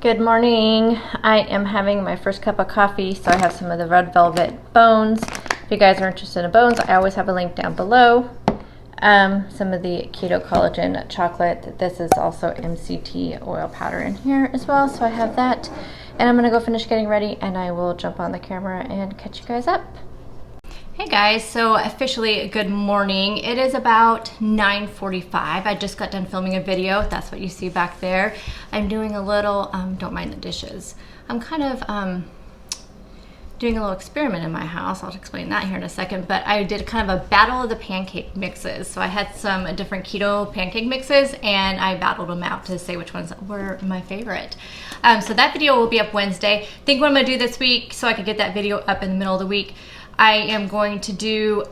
Good morning. I am having my first cup of coffee, so I have some of the red velvet bones. If you guys are interested in bones, I always have a link down below. Some of the keto collagen chocolate. This is also MCT oil powder in here as well, so I have that. And I'm gonna go finish getting ready and I will jump on the camera and catch you guys up. Hey guys, so officially good morning. It is about 9:45. I just got done filming a video. That's what you see back there. I'm doing a little, don't mind the dishes. I'm kind of doing a little experiment in my house. I'll explain that here in a second, but I did kind of a battle of the pancake mixes. So I had some different keto pancake mixes and I battled them out to say which ones were my favorite. So that video will be up Wednesday. I think what I'm gonna do this week so I could get that video up in the middle of the week, I am going to do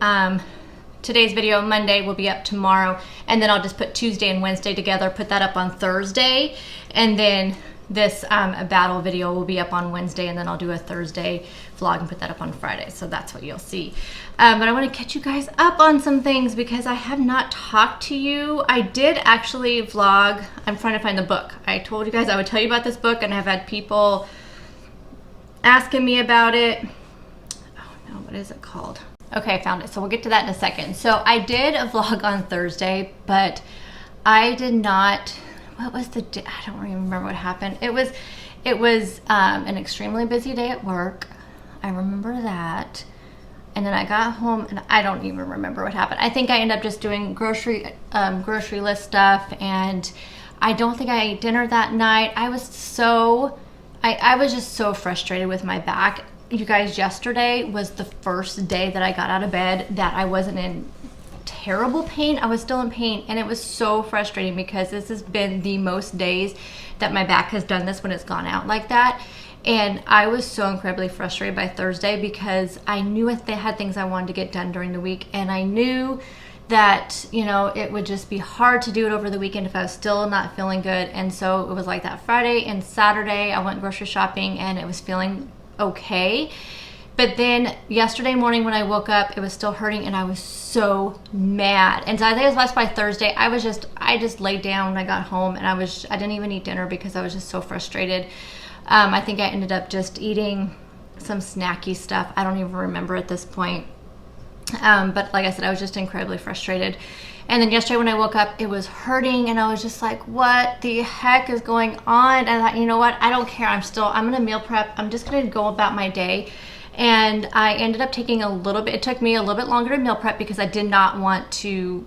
today's video. Monday will be up tomorrow, and then I'll just put Tuesday and Wednesday together, put that up on Thursday, and then this battle video will be up on Wednesday, and then I'll do a Thursday vlog and put that up on Friday. So that's what you'll see. But I want to catch you guys up on some things because I have not talked to you. I did actually vlog. I'm trying to find the book. I told you guys I would tell you about this book, and I've had people asking me about it. What is it called? Okay, I found it. So we'll get to that in a second. So I did a vlog on Thursday, but I did not, what was the day? I don't even remember what happened. It was an extremely busy day at work. I remember that. And then I got home and I don't even remember what happened. I think I ended up just doing grocery list stuff, and I don't think I ate dinner that night. I was just so frustrated with my back. You guys, yesterday was the first day that I got out of bed that I wasn't in terrible pain. I was still in pain, and it was so frustrating because this has been the most days that my back has done this when it's gone out like that. And I was so incredibly frustrated by Thursday because I knew I had things I wanted to get done during the week, and I knew that, you know, it would just be hard to do it over the weekend if I was still not feeling good. And so it was like that Friday and Saturday I went grocery shopping and it was feeling okay, but then yesterday morning when I woke up, it was still hurting, and I was so mad. And so I think it was by Thursday, I just laid down when I got home, and I didn't even eat dinner because I was just so frustrated. I think I ended up just eating some snacky stuff. I don't even remember at this point. But like I said, I was just incredibly frustrated. And then yesterday when I woke up, it was hurting, and I was just like, what the heck is going on? And I thought, you know what? I don't care. I'm gonna meal prep. I'm just gonna go about my day. And I ended up taking it took me a little bit longer to meal prep because I did not want to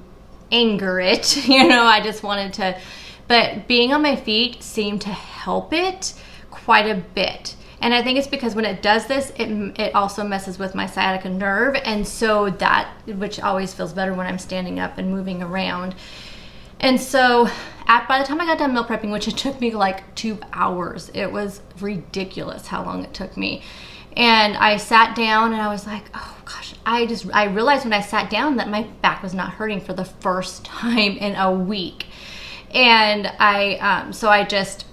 anger it. You know, I just wanted to, but being on my feet seemed to help it quite a bit. And I think it's because when it does this, it also messes with my sciatica nerve. And so which always feels better when I'm standing up and moving around. And so by the time I got done meal prepping, which it took me like 2 hours, it was ridiculous how long it took me. And I sat down and I was like, oh gosh, I realized when I sat down that my back was not hurting for the first time in a week. And so I just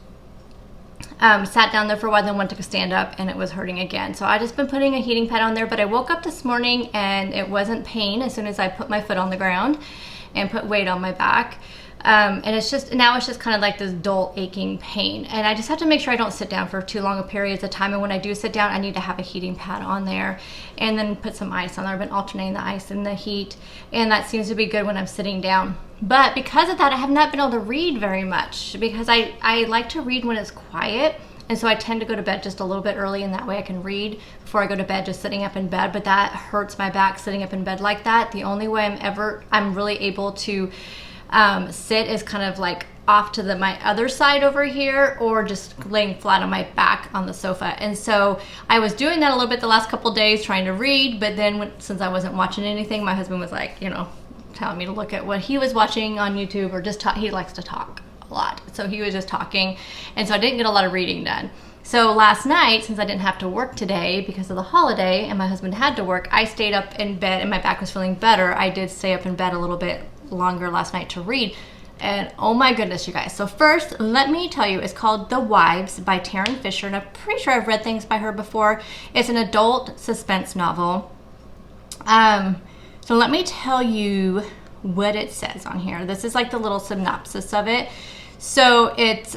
sat down there for a while, then went to stand up, and it was hurting again. So I just been putting a heating pad on there, but I woke up this morning and it wasn't pain as soon as I put my foot on the ground and put weight on my back. And now it's just kind of like this dull aching pain. And I just have to make sure I don't sit down for too long a periods of time. And when I do sit down, I need to have a heating pad on there and then put some ice on there. I've been alternating the ice and the heat, and that seems to be good when I'm sitting down. But because of that, I have not been able to read very much because I like to read when it's quiet. And so I tend to go to bed just a little bit early, and that way I can read before I go to bed, just sitting up in bed. But that hurts my back sitting up in bed like that. The only way I'm really able to sit is kind of like off to my other side over here, or just laying flat on my back on the sofa. And so I was doing that a little bit the last couple days trying to read, but then since I wasn't watching anything, my husband was like, you know, telling me to look at what he was watching on YouTube, or just he likes to talk a lot, so he was just talking, and so I didn't get a lot of reading done. So last night, since I didn't have to work today because of the holiday and my husband had to work, I stayed up in bed and my back was feeling better. I did stay up in bed a little bit longer last night to read, and oh my goodness, you guys. So first, let me tell you, it's called The Wives by Tarryn Fisher, and I'm pretty sure I've read things by her before. It's an adult suspense novel. So let me tell you what it says on here. This is like the little synopsis of it. So it's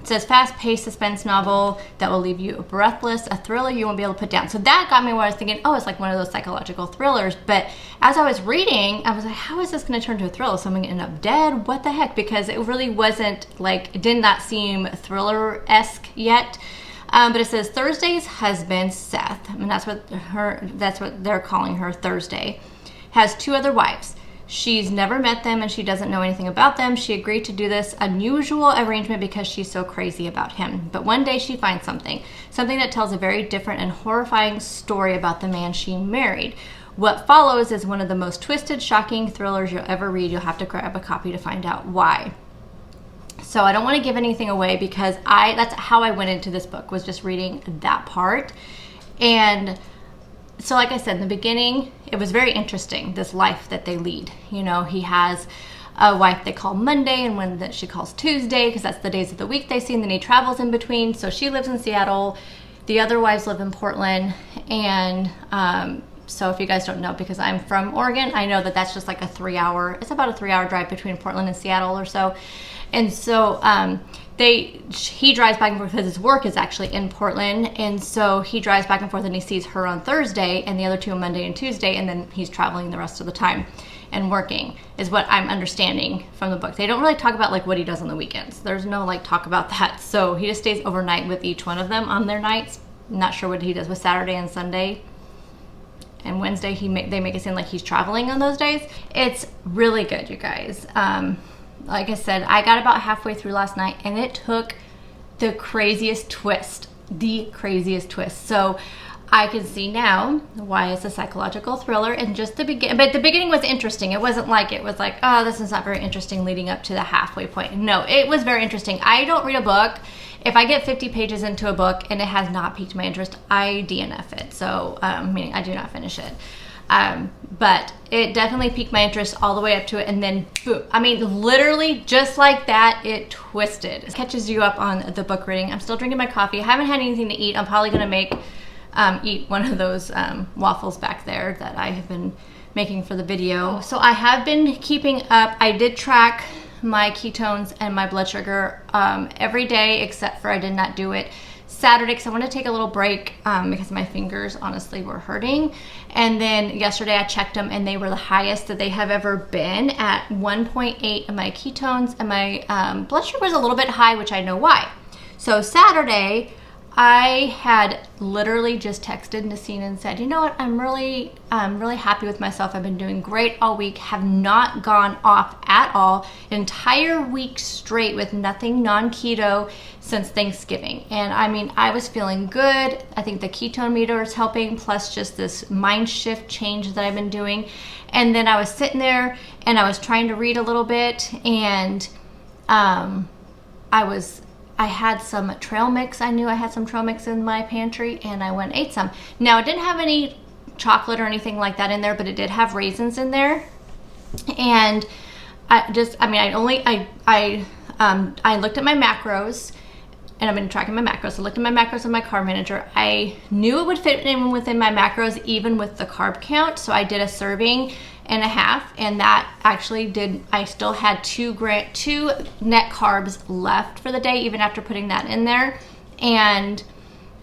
It says fast-paced suspense novel that will leave you breathless, a thriller you won't be able to put down. So that got me where I was thinking, oh, it's like one of those psychological thrillers. But as I was reading, I was like, how is this going to turn to a thriller? Someone going to end up dead? What the heck? Because it really wasn't like, it did not seem thriller-esque yet. But it says Thursday's husband, Seth, and that's what they're calling her, Thursday, has 2 other wives. She's never met them and she doesn't know anything about them. She agreed to do this unusual arrangement because she's so crazy about him. But one day she finds something that tells a very different and horrifying story about the man she married. What follows is one of the most twisted, shocking thrillers you'll ever read. You'll have to grab a copy to find out why. So I don't want to give anything away because that's how I went into this book, was just reading that part. And so like I said, in the beginning, it was very interesting, this life that they lead. You know, he has a wife they call Monday and one that she calls Tuesday because that's the days of the week they see, and then he travels in between. So she lives in Seattle. The other wives live in Portland. And so if you guys don't know, because I'm from Oregon, I know that that's just like it's about a 3-hour drive between Portland and Seattle or so. And so he drives back and forth because his work is actually in Portland, and so he drives back and forth and he sees her on Thursday and the other 2 on Monday and Tuesday, and then he's traveling the rest of the time and working, is what I'm understanding from the book. They don't really talk about like what he does on the weekends. There's no like talk about that. So he just stays overnight with each one of them on their nights. I'm not sure what he does with Saturday and Sunday. And Wednesday they make it seem like he's traveling on those days. It's really good, you guys. Like I said, I got about halfway through last night and it took the craziest twist. So I can see now why it's a psychological thriller, and just the beginning. But the beginning was interesting. It wasn't like, oh, this is not very interesting leading up to the halfway point. No, it was very interesting. I don't read a book. If I get 50 pages into a book and it has not piqued my interest, I DNF it. So, meaning I do not finish it. But it definitely piqued my interest all the way up to it, and then boom. I mean, literally just like that, it twisted. It catches you up on the book reading. I'm still drinking my coffee. I haven't had anything to eat. I'm probably gonna eat one of those waffles back there that I have been making for the video. So I have been keeping up. I did track my ketones and my blood sugar every day, except for I did not do it Saturday because I wanted to take a little break because my fingers honestly were hurting. And then yesterday I checked them and they were the highest that they have ever been, at 1.8 of my ketones, and my blood sugar was a little bit high, which I know why. So Saturday I had literally just texted Nassim and said, you know what, I'm really happy with myself. I've been doing great all week, have not gone off at all, an entire week straight with nothing non-keto since Thanksgiving. And I mean, I was feeling good. I think the ketone meter is helping, plus just this mind shift change that I've been doing. And then I was sitting there and I was trying to read a little bit, and I had some trail mix. I knew I had some trail mix in my pantry, and I went and ate some. Now, it didn't have any chocolate or anything like that in there, but it did have raisins in there. And I looked at my macros, and I've been tracking my macros. I looked at my macros on my Carb Manager. I knew it would fit in within my macros, even with the carb count. So I did a serving and a half, and that actually did. I still had 2 net carbs left for the day, even after putting that in there. And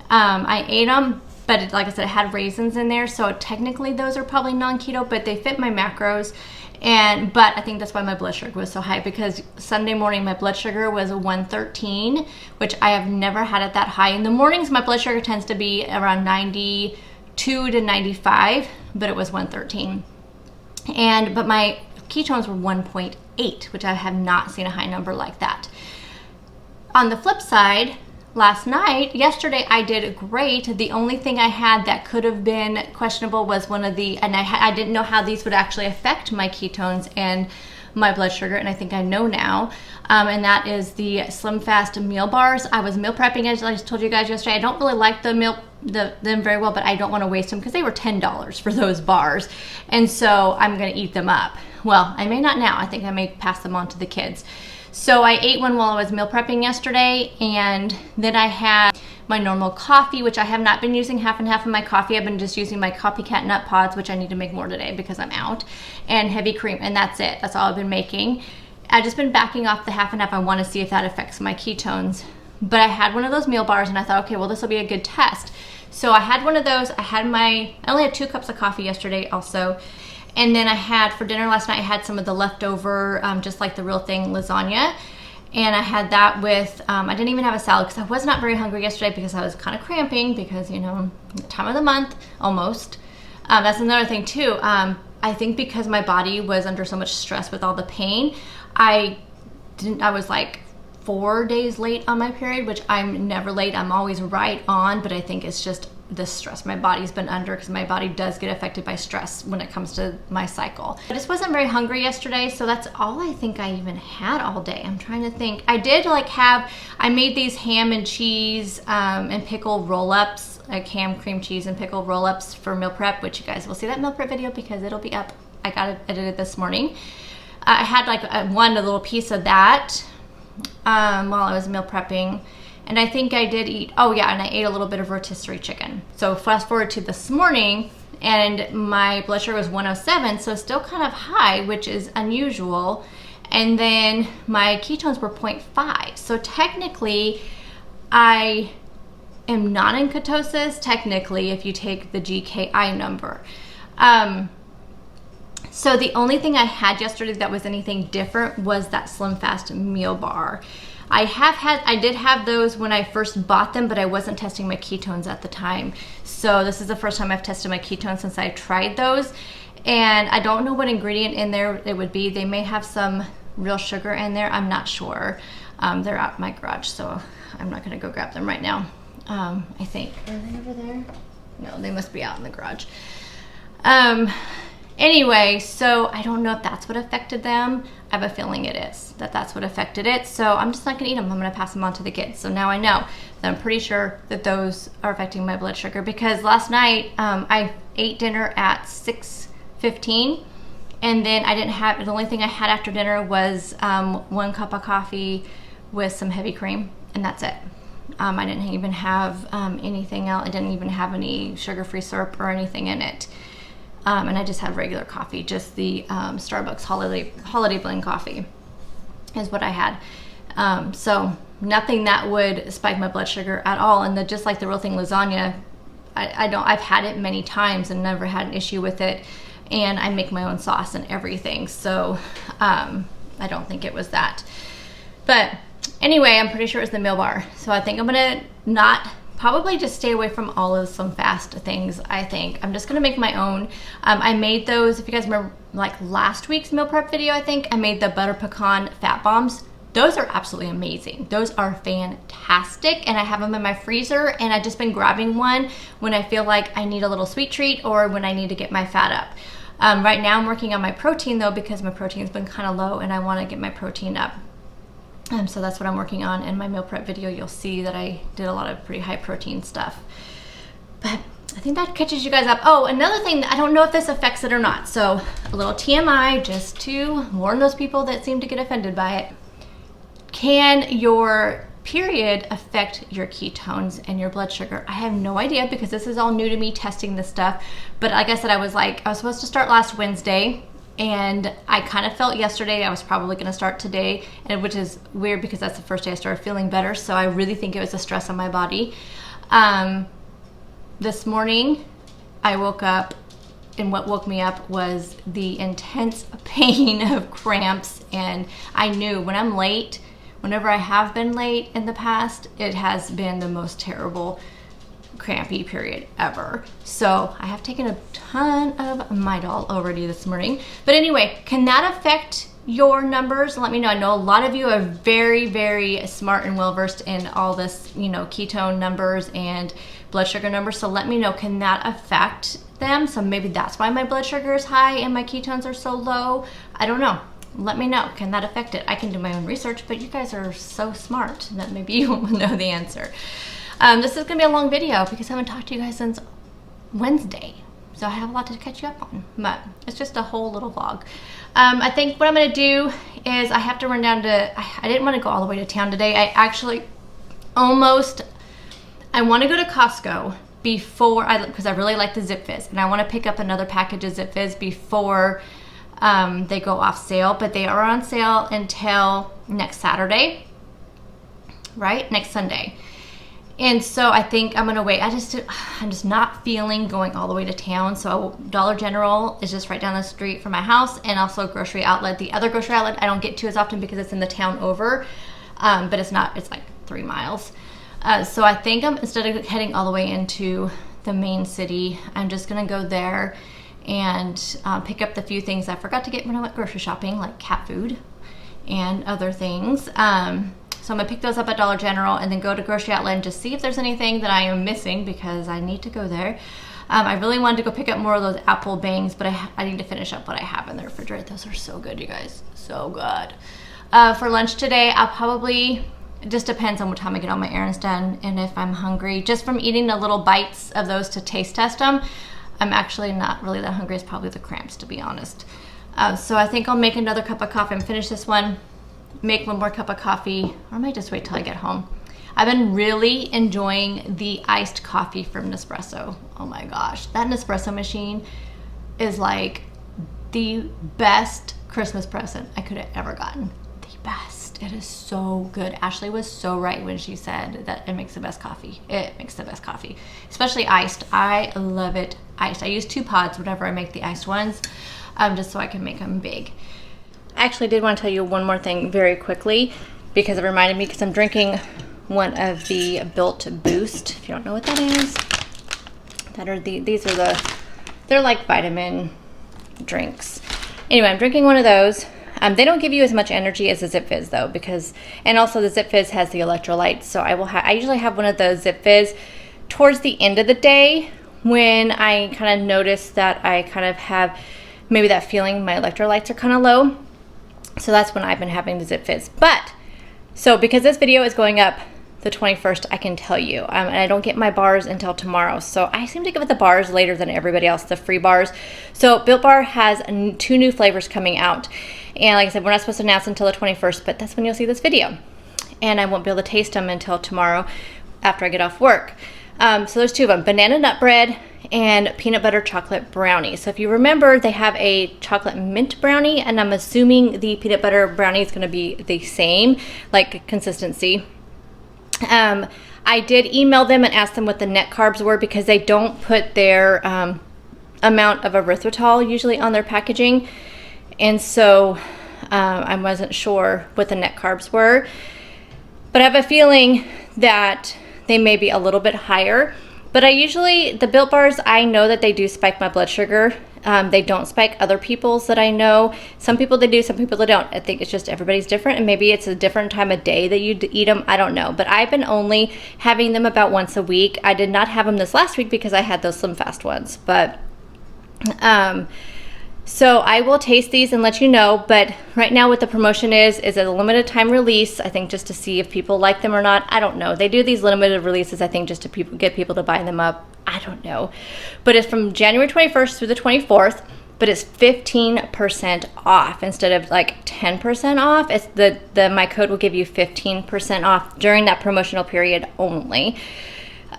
I ate them, but like I said, it had raisins in there. So technically those are probably non-keto, but they fit my macros. But I think that's why my blood sugar was so high, because Sunday morning my blood sugar was 113, which I have never had it that high. In the mornings, my blood sugar tends to be around 92 to 95, but it was 113. But my ketones were 1.8, which I have not seen a high number like that. On the flip side, yesterday I did great. The only thing I had that could have been questionable was I didn't know how these would actually affect my ketones and my blood sugar, and I think I know now. And that is the Slim Fast meal bars. I was meal prepping, as I told you guys yesterday. I don't really like them very well, but I don't want to waste them because they were $10 for those bars. And so I'm going to eat them up. Well, I may not now. I think I may pass them on to the kids. So I ate one while I was meal prepping yesterday, and then I had my normal coffee, which I have not been using half and half of my coffee. I've been just using my Copycat Nut Pods, which I need to make more today because I'm out, and heavy cream, and that's it. That's all I've been making. I've just been backing off the half and half. I want to see if that affects my ketones. but I had one of those meal bars and I thought, okay, well, this will be a good test. So I had one of those. I only had 2 cups of coffee yesterday also. And then I had, for dinner last night, I had some of the leftover, just like the real thing, lasagna. And I had that with, I didn't even have a salad because I was not very hungry yesterday because I was kind of cramping because, you know, time of the month, almost. That's another thing too. I think because my body was under so much stress with all the pain, I was like 4 days late on my period, which I'm never late. I'm always right on, but I think it's just the stress my body's been under, because my body does get affected by stress when it comes to my cycle. I just wasn't very hungry yesterday, so that's all I think I even had all day. I'm trying to think. I did I made these ham and cheese and pickle roll-ups, like ham, cream cheese, and pickle roll-ups for meal prep, which you guys will see that meal prep video because it'll be up. I got it edited this morning. I had like a little piece of that while I was meal prepping. And I think I did eat, oh yeah, and I ate a little bit of rotisserie chicken. So fast forward to this morning, and my blood sugar was 107, so still kind of high, which is unusual. And then my ketones were 0.5. So technically, I am not in ketosis, technically, if you take the GKI number. So the only thing I had yesterday that was anything different was that Slim Fast meal bar. I did have those when I first bought them, but I wasn't testing my ketones at the time. So this is the first time I've tested my ketones since I tried those. And I don't know what ingredient in there it would be. They may have some real sugar in there. I'm not sure. They're out in my garage, so I'm not gonna go grab them right now. I think, are they over there? No, they must be out in the garage. Anyway, so I don't know if that's what affected them. I have a feeling it is, that's what affected it. So I'm just not gonna eat them. I'm gonna pass them on to the kids. So now I know that I'm pretty sure that those are affecting my blood sugar, because last night I ate dinner at 6:15, and then the only thing I had after dinner was 1 cup of coffee with some heavy cream, and that's it. I didn't even have anything else. I didn't even have any sugar-free syrup or anything in it. And I just had regular coffee, just the Starbucks holiday blend coffee is what I had. So nothing that would spike my blood sugar at all. And just like the real thing lasagna, I've had it many times and never had an issue with it. And I make my own sauce and everything. So I don't think it was that. But anyway, I'm pretty sure it was the meal bar. So I think I'm gonna probably just stay away from all of some fast things. I think I'm just gonna make my own. I made those, if you guys remember, like last week's meal prep video, I think I made the butter pecan fat bombs. Those are absolutely amazing. Those are fantastic, and I have them in my freezer, and I've just been grabbing one when I feel like I need a little sweet treat or when I need to get my fat up. Right now I'm working on my protein though, because my protein's been kind of low and I want to get my protein up. So that's what I'm working on. In my meal prep video, you'll see that I did a lot of pretty high protein stuff. But I think that catches you guys up. Oh, another thing, I don't know if this affects it or not. So a little TMI, just to warn those people that seem to get offended by it. Can your period affect your ketones and your blood sugar? I have no idea, because this is all new to me testing this stuff. But like I said, I was supposed to start last Wednesday. And I kind of felt yesterday I was probably going to start today, and which is weird because that's the first day I started feeling better. So I really think it was the stress on my body. This morning I woke up, and what woke me up was the intense pain of cramps. And I knew when I'm late, whenever I have been late in the past, it has been the most terrible crampy period ever. So I have taken a ton of Midol already this morning. But anyway, can that affect your numbers? Let me know. I know a lot of you are very, very smart and well versed in all this, ketone numbers and blood sugar numbers. So let me know, can that affect them? So maybe that's why my blood sugar is high and my ketones are so low. I don't know. Let me know. Can that affect it? I can do my own research, but you guys are so smart that maybe you will know the answer. This is gonna be a long video because I haven't talked to you guys since Wednesday. So I have a lot to catch you up on, but it's just a whole little vlog. I think what I'm gonna do is I have to run down to, I didn't wanna go all the way to town today. I wanna go to Costco because I really like the Zip Fizz, and I wanna pick up another package of Zip Fizz before they go off sale, but they are on sale until next Saturday, right? Next Sunday. And so I think I'm gonna wait. I'm just not feeling going all the way to town. So Dollar General is just right down the street from my house, and also grocery outlet. The other grocery outlet I don't get to as often because it's in the town over, but it's like 3 miles. So I think instead of heading all the way into the main city, I'm just gonna go there and pick up the few things I forgot to get when I went grocery shopping, like cat food and other things. So I'm gonna pick those up at Dollar General and then go to grocery outlet and just see if there's anything that I am missing, because I need to go there. I really wanted to go pick up more of those apple bangs, but I need to finish up what I have in the refrigerator. Those are so good, you guys, so good. For lunch today, I'll probably, it just depends on what time I get all my errands done and if I'm hungry. Just from eating the little bites of those to taste test them, I'm actually not really that hungry. It's probably the cramps, to be honest. So I think I'll make another cup of coffee and finish this one, make one more cup of coffee, or I might just wait till I get home. I've been really enjoying the iced coffee from Nespresso. Oh my gosh, that Nespresso machine is like the best Christmas present I could have ever gotten. The best. It is so good. Ashley was so right when she said that it makes the best coffee. It makes the best coffee, especially iced. I love it iced. I use 2 pods whenever I make the iced ones, just so I can make them big. I actually did want to tell you one more thing very quickly, because it reminded me, because I'm drinking one of the Built Boost. If you don't know what that is, they're like vitamin drinks. Anyway, I'm drinking one of those. They don't give you as much energy as the Zip Fizz though, and also the Zip Fizz has the electrolytes. So I usually have one of those Zip Fizz towards the end of the day, when I kind of notice that I kind of have maybe that feeling my electrolytes are kind of low. So that's when I've been having the Zip Fizz. But, so because this video is going up the 21st, I can tell you, and I don't get my bars until tomorrow. So I seem to give it the bars later than everybody else, the free bars. So Built Bar has 2 new flavors coming out. And like I said, we're not supposed to announce until the 21st, but that's when you'll see this video. And I won't be able to taste them until tomorrow after I get off work. So there's 2 of them, banana nut bread and peanut butter chocolate brownie. So if you remember, they have a chocolate mint brownie, and I'm assuming the peanut butter brownie is gonna be the same, like consistency. I did email them and ask them what the net carbs were, because they don't put their amount of erythritol usually on their packaging. And so I wasn't sure what the net carbs were, but I have a feeling that they may be a little bit higher. But the Built Bars, I know that they do spike my blood sugar. They don't spike other people's that I know. Some people they do, some people they don't. I think it's just everybody's different, and maybe it's a different time of day that you eat them. I don't know. But I've been only having them about once a week. I did not have them this last week because I had those Slim Fast ones. But so I will taste these and let you know. But right now what the promotion is a limited time release, I think, just to see if people like them or not. I don't know. They do these limited releases, I think, just to get people to buy them up. I don't know. But it's from January 21st through the 24th, but it's 15% off instead of like 10% off. It's my code will give you 15% off during that promotional period only.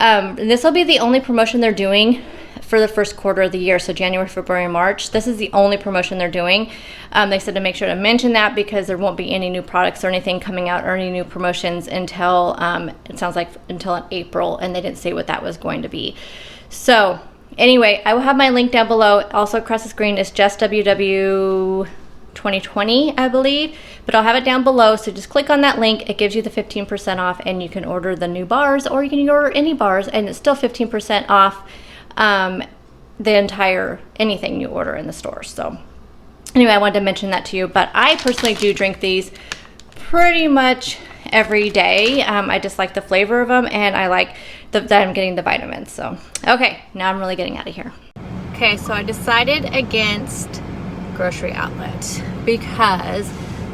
And this will be the only promotion they're doing for the first quarter of the year, so January, February, March. This is the only promotion they're doing. They said to make sure to mention that, because there won't be any new products or anything coming out or any new promotions until, it sounds like until April, and they didn't say what that was going to be. So anyway, I will have my link down below. Also across the screen is just WW 2020, I believe, but I'll have it down below. So just click on that link. It gives you the 15% off, and you can order the new bars, or you can order any bars, and it's still 15% off the entire anything you order in the store. So anyway, I wanted to mention that to you. But I personally do drink these pretty much every day. I just like the flavor of them, and I like that I'm getting the vitamins. So okay, now I'm really getting out of here. Okay, so I decided against grocery outlet because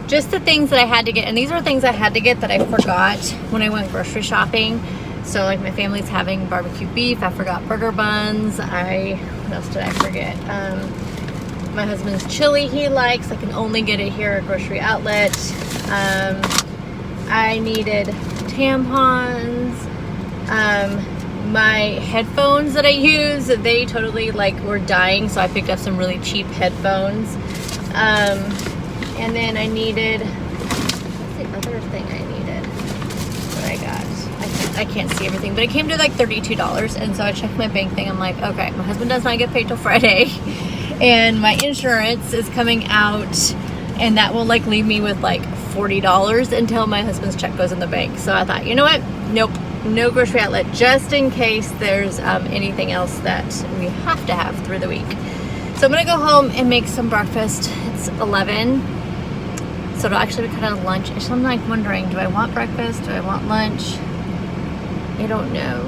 just the things that I had to get, and these are things I had to get that I forgot when I went grocery shopping. So like my family's having barbecue beef. I forgot burger buns. What else did I forget? My husband's chili he likes. I can only get it here at grocery outlet. I needed tampons. My headphones that I use, they totally were dying, so I picked up some really cheap headphones. And then I needed, what's the other thing I needed? What I I can't see everything, but it came to like $32. And so I checked my bank thing. I'm like, okay, my husband does not get paid till Friday, and my insurance is coming out, and that will like leave me with like $40 until my husband's check goes in the bank. So I thought, you know what? Nope, no grocery outlet, just in case there's anything else that we have to have through the week. So I'm gonna go home and make some breakfast. It's 11, so it'll actually be kind of lunch. So I'm like wondering, do I want breakfast? Do I want lunch? I don't know.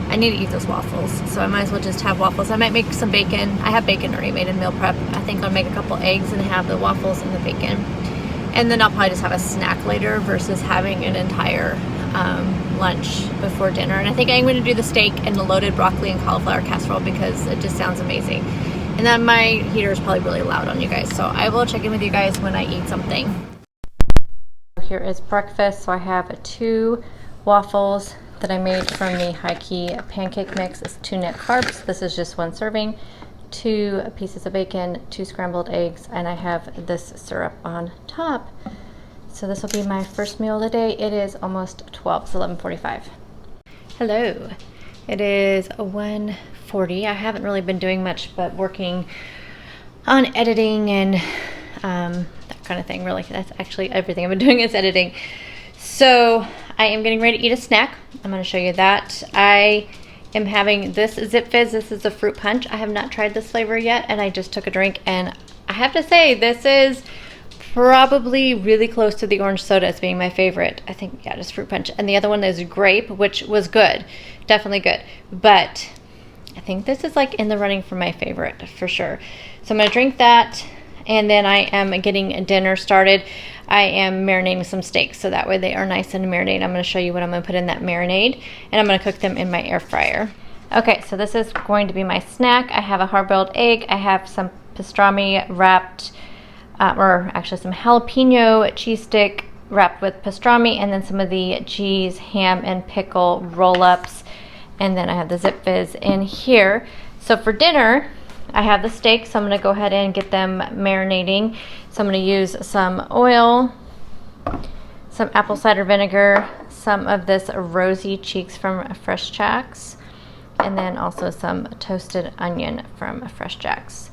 I need to eat those waffles, so I might as well just have waffles. I might make some bacon. I have bacon already made in meal prep. I think I'll make a couple eggs and have the waffles and the bacon. And then I'll probably just have a snack later versus having an entire lunch before dinner. And I think I'm going to do the steak and the loaded broccoli and cauliflower casserole because it just sounds amazing. And then my heater is probably really loud on you guys, so I will check in with you guys when I eat something. Here is breakfast. So I have 2 waffles that I made from the High Key pancake mix. It's 2 net carbs. This is just 1 serving. 2 pieces of bacon, 2 scrambled eggs, and I have this syrup on top. So this will be my first meal of the day. It is almost 12, it's 11:45. Hello, it is 1:40. I haven't really been doing much but working on editing and that kind of thing. Really, that's actually everything I've been doing is editing. So I am getting ready to eat a snack. I'm going to show you that. I am having this Zip Fizz. This is a fruit punch. I have not tried this flavor yet, and I just took a drink, and I have to say this is probably really close to the orange soda as being my favorite. I think, yeah, just fruit punch. And the other one is grape, which was good, definitely good, but I think this is like in the running for my favorite for sure. So I'm going to drink that, and then I am getting dinner started. I am marinating some steaks so that way they are nice and marinated. I'm going to show you what I'm going to put in that marinade, and I'm going to cook them in my air fryer. Okay, so this is going to be my snack. I have a hard-boiled egg. I have some pastrami wrapped, or actually some jalapeno cheese stick wrapped with pastrami, and then some of the cheese, ham, and pickle roll-ups. And then I have the Zip Fizz in here. So for dinner, I have the steak, so I'm going to go ahead and get them marinating. So I'm going to use some oil, some apple cider vinegar, some of this rosy cheeks from FreshJax, and then also some toasted onion from FreshJax.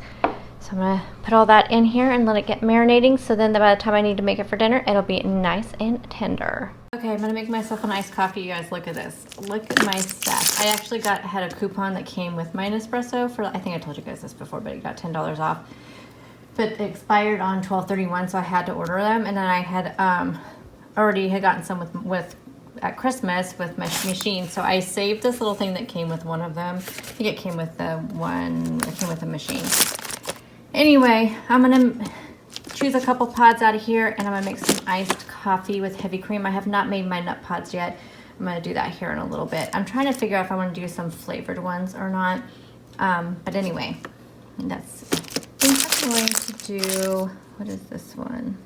So I'm going to put all that in here and let it get marinating, so then by the time I need to make it for dinner, it'll be nice and tender. Okay, I'm going to make myself an iced coffee. You guys, look at this. Look at my stack. I actually had a coupon that came with my Nespresso for, I think I told you guys this before, but it got $10 off. But it expired on 12/31, so I had to order them. And then I had already had gotten some with at Christmas with my machine. So I saved this little thing that came with one of them. I think it came with the one that came with the machine. Anyway, I'm going to choose a couple pods out of here, and I'm going to make some iced coffee with heavy cream. I have not made my nut pods yet. I'm going to do that here in a little bit. I'm trying to figure out if I want to do some flavored ones or not. But anyway, that's, I think I'm going to do, what is this one?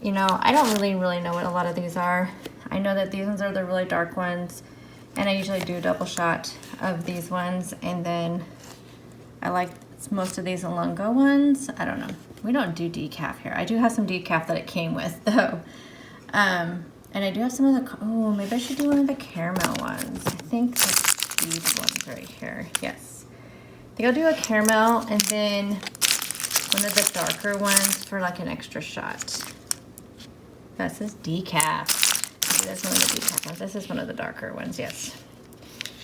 You know, I don't really know what a lot of these are. I know that these ones are the really dark ones, and I usually do a double shot of these ones, and then I like most of these Lungo ones. I don't know. We don't do decaf here. I do have some decaf that it came with though. And I do have some of the, oh, maybe I should do one of the caramel ones. I think it's these ones right here. Yes. I think I'll do a caramel and then one of the darker ones for like an extra shot. This is decaf. That's one of the decaf ones. This is one of the darker ones, yes.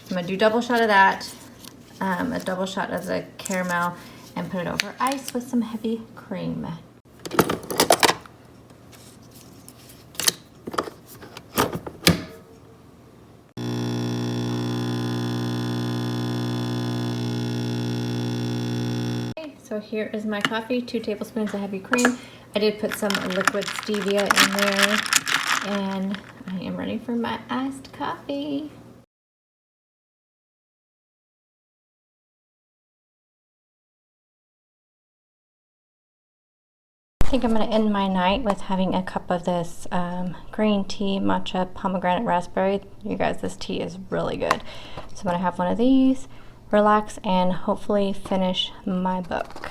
I'm gonna do double shot of that. A double shot of the caramel and put it over ice with some heavy cream. Okay, so here is my coffee, 2 tablespoons of heavy cream. I did put some liquid stevia in there, and I am ready for my iced coffee. I think I'm going to end my night with having a cup of this green tea matcha pomegranate raspberry. You guys, this tea is really good. So I'm going to have one of these, relax, and hopefully finish my book.